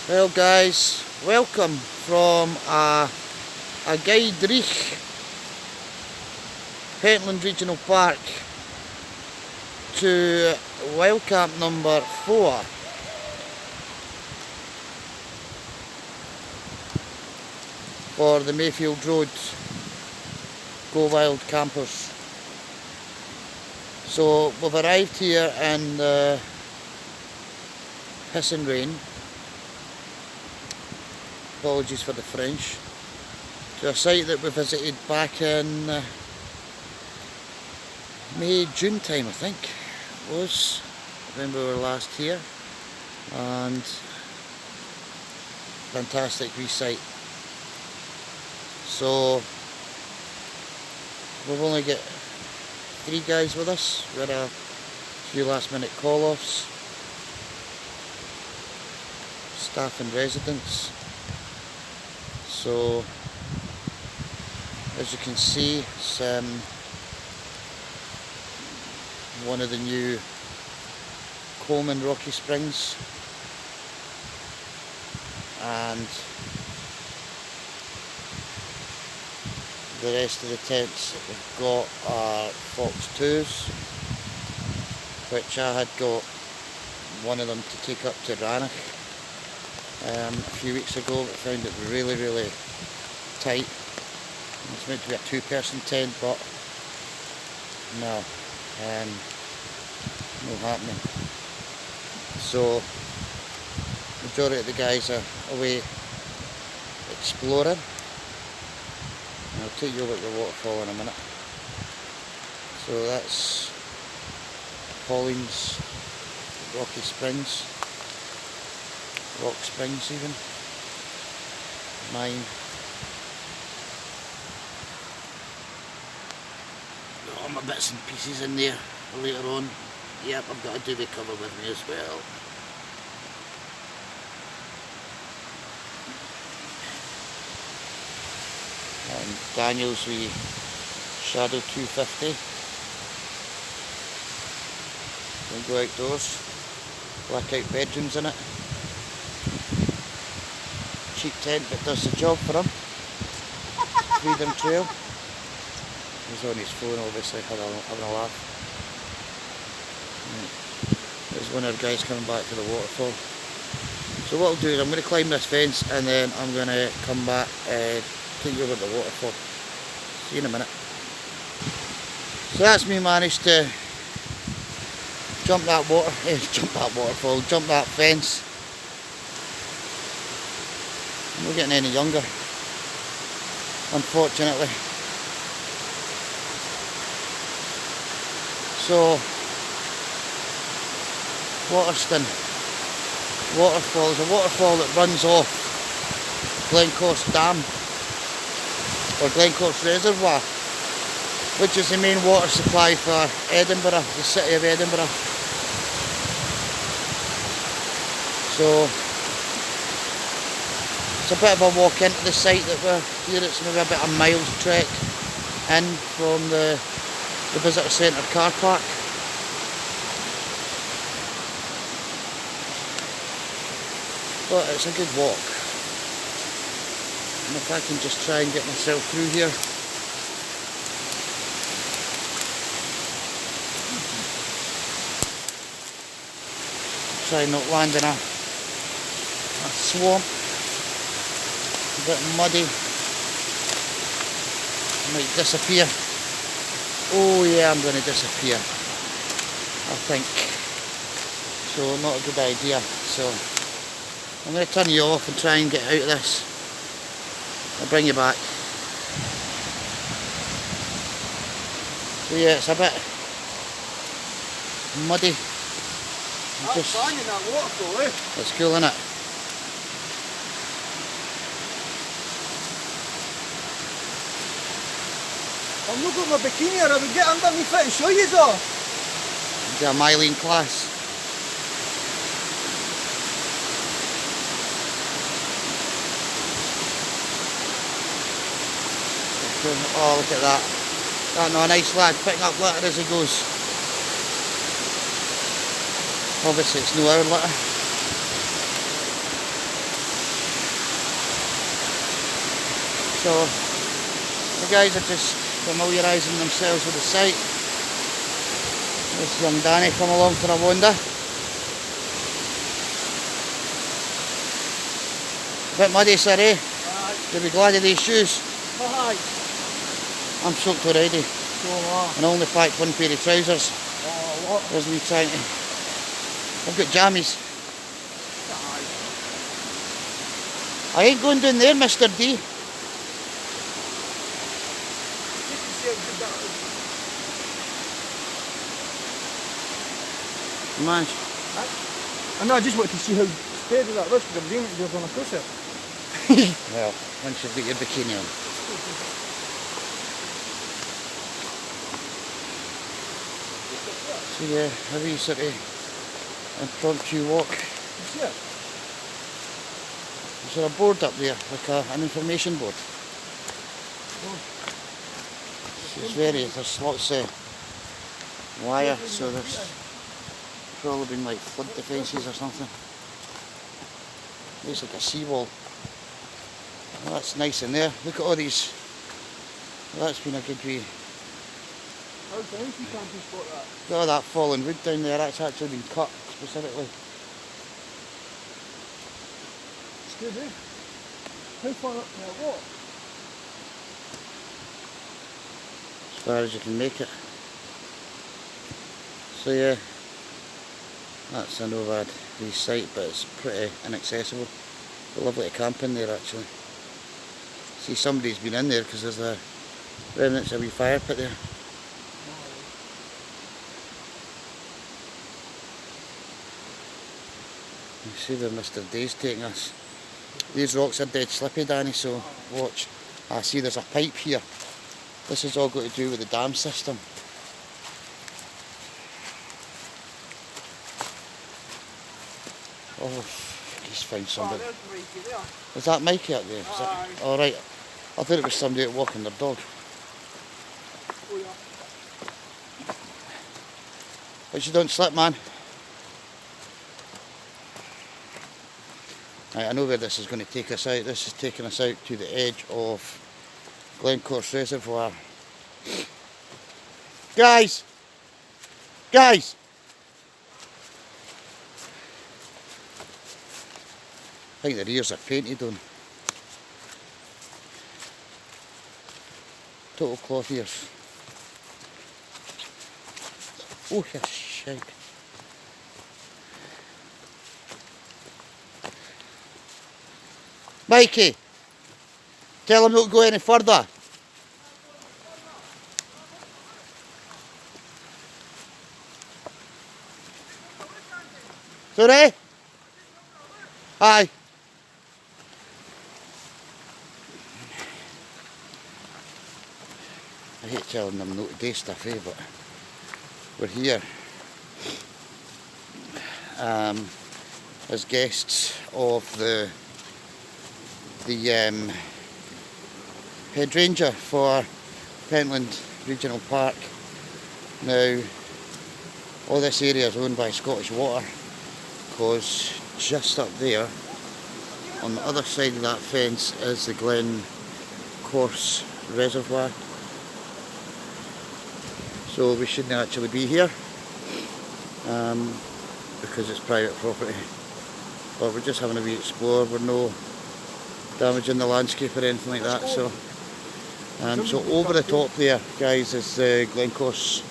Well guys, welcome from a guide reach Pentland Regional Park to WildCamp number 4. For the Mayfield Road Go Wild Campers. So we've arrived here in the pissing rain. Apologies for the French. To a site that we visited back in May, June time I think was when we were last here, and fantastic wee site. So we've only got 3 guys with us. We had a few last minute call-offs, staff and residents. So as you can see, it's one of the new Coleman Rocky Springs, and the rest of the tents that we've got are Fox 2s, which I had got one of them to take up to Rannoch a few weeks ago, but found it really tight. It's meant to be a 2-person tent, but no, no happening. So majority of the guys are away exploring. I'll take you over to the waterfall in a minute. So that's Pauline's Rocky Springs, Rock Springs even, mine. Got all my bits and pieces in there later on. Yep, I've got a duvet cover with me as well. And Daniel's wee Shadow 250. Can go outdoors. Blackout bedrooms in it. Cheap tent but does the job for him. Freedom Trail. He's on his phone obviously, having a laugh. There's one of our guys coming back to the waterfall. So what I'll do is I'm going to climb this fence and then I'm going to come back and take you over the waterfall. See you in a minute. So that's me managed to jump that waterfall, jump that fence. I'm not getting any younger, unfortunately. So Flotterstone Waterfall is a waterfall that runs off Glencorse Dam, or Glencorse Reservoir, which is the main water supply for Edinburgh, the city of Edinburgh. So it's a bit of a walk into the site that we're here. It's maybe about a mile's trek in from the visitor centre car park. But it's a good walk. And if I can just try and get myself through here. Try not land in a swamp. A bit muddy. I might disappear. Oh yeah, I'm going to disappear, I think. So not a good idea. So I'm going to turn you off and try and get out of this. I'll bring you back. So yeah, it's a bit muddy. That's fine in that waterfall, eh? It's cool, isn't it? I've not got my bikini or I would get underneath it and show you though. Do a myline class. Oh, look at that. That no, a nice lad picking up litter as he goes. Obviously it's no our litter. So the guys are just familiarising themselves with the site. There's young Danny come along for a wander. A bit muddy, sir, eh? Aye. You'll be glad of these shoes. Aye. I'm soaked already. So am And I only packed one pair of trousers. Oh, what? There's me trying to... I've got jammies. Aye. I ain't going down there, Mr. D. Just to see how good that is. Man, I know, I just wanted to see how steady that was because I was aiming to do it on a closer. well, once you've got your bikini on. So yeah, a wee sort of impromptu walk. You see it? Is there a board up there, like an information board? It's there's lots of wire, so there's probably been like flood defences or something. Looks like a seawall. Well, that's nice in there. Look at all these. Well, that's been a good wee. How nice you can't spot that. Look at all that fallen wood down there. That's actually been cut specifically. It's good, eh? How far up can I walk? As far as you can make it. So yeah, that's an overhead wee site, but it's pretty inaccessible. It's lovely to camp in there actually. See, somebody's been in there because there's a remnants of a wee fire pit there. You see where Mr. Day's taking us. These rocks are dead slippy, Danny, so watch. I see there's a pipe here. This has all got to do with the dam system. Oh, he's found somebody. Oh, there's Mikey there. Is that Mikey up there? Aye. Alright. I thought it was somebody out walking their dog. Oh, yeah. But you don't slip, man. Right, I know where this is going to take us out. This is taking us out to the edge of Glencore's Reservoir. Guys! Guys! I think their ears are painted on. Total cloth ears. Oh, yes, shite. Mikey, tell them not to go any further. Sorry? Aye. I hate telling them no to do stuff, but we're here as guests of the head ranger for Pentland Regional Park. Now, all this area is owned by Scottish Water, because just up there, on the other side of that fence, is the Glencore's Reservoir. So we shouldn't actually be here, because it's private property. But we're just having a wee explore. We're no damaging the landscape or anything like that. So over the top there, guys, is the Glencore's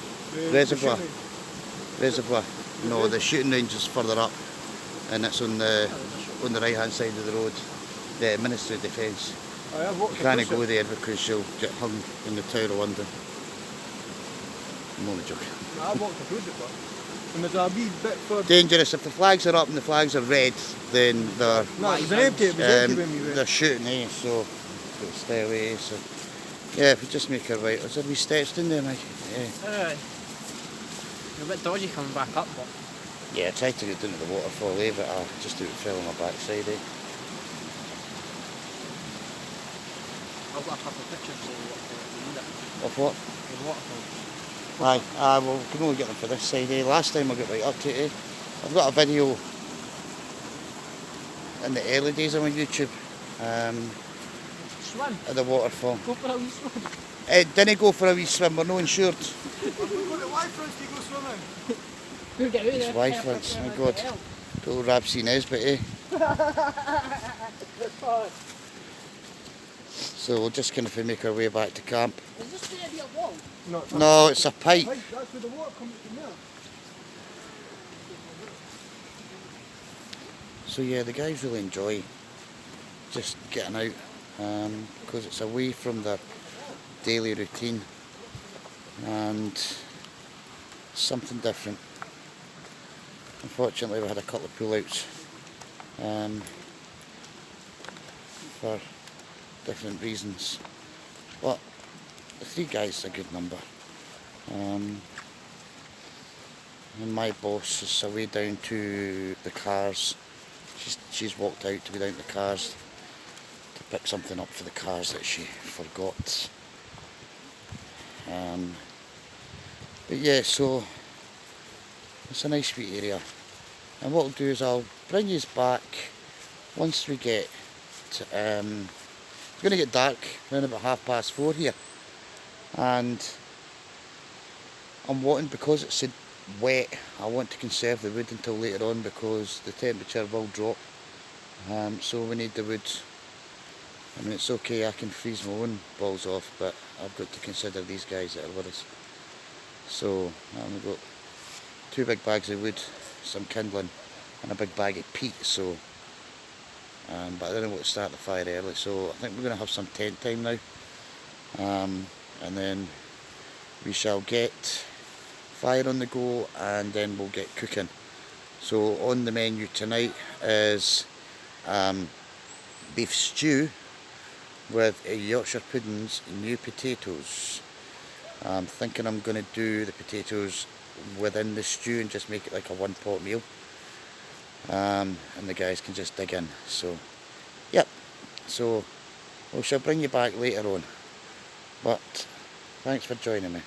Reservoir. No, the shooting range is further up, and it's on the right hand side of the road. The Ministry of Defence. You can't go there because you'll get hung in the Tower of London. I'm only joking. I walked across it, but and there's a wee bit further. Dangerous. If the flags are up and the flags are red, then they're No, it was empty. It was empty when we went. they're shooting, eh? So stay away. So yeah, if we just make our way. Is there wee steps in there, Mike? Yeah. You're a bit dodgy coming back up, but Yeah, I tried to get down to the waterfall, eh? But I just fell on my backside, eh? I've got a couple of pictures of the waterfall. Of what? The waterfall. Aye, well, we can only get them for this side, eh? Last time I got right up to it, eh? I've got a video in the early days on my YouTube. swim. at the waterfall. Go for a wee swim. Didn't go for a wee swim, we're not insured. We've got the Y-fronts to go swimming. We'll get out His there. wife, that's my God. Total Rapsy Nesbitt, eh? So we're just going to make our way back to camp. Is this going to be a wall? No, it's a pipe. That's where the water comes from there. So yeah, the guys really enjoy just getting out because it's away from their daily routine and something different. Unfortunately, we had a couple of pull-outs for different reasons, but the 3 guys is a good number. And my boss is away down to the cars. She's walked out to be down to the cars to pick something up for the cars that she forgot. But yeah, so it's a nice wee area, and what I'll do is I'll bring you back once we get to, it's going to get dark around about 4:30 here, and I'm wanting, because it's so wet, I want to conserve the wood until later on because the temperature will drop, so we need the wood. I mean, it's okay, I can freeze my own balls off, but I've got to consider these guys that are with us. So we've got 2 big bags of wood, some kindling and a big bag of peat, so but I didn't want to start the fire early, so I think we're going to have some tent time now, and then we shall get fire on the go and then we'll get cooking. So on the menu tonight is beef stew with Yorkshire puddings and new potatoes. I'm thinking I'm going to do the potatoes within the stew and just make it like a 1-pot meal, and the guys can just dig in. So yep, so we shall bring you back later on, but thanks for joining me.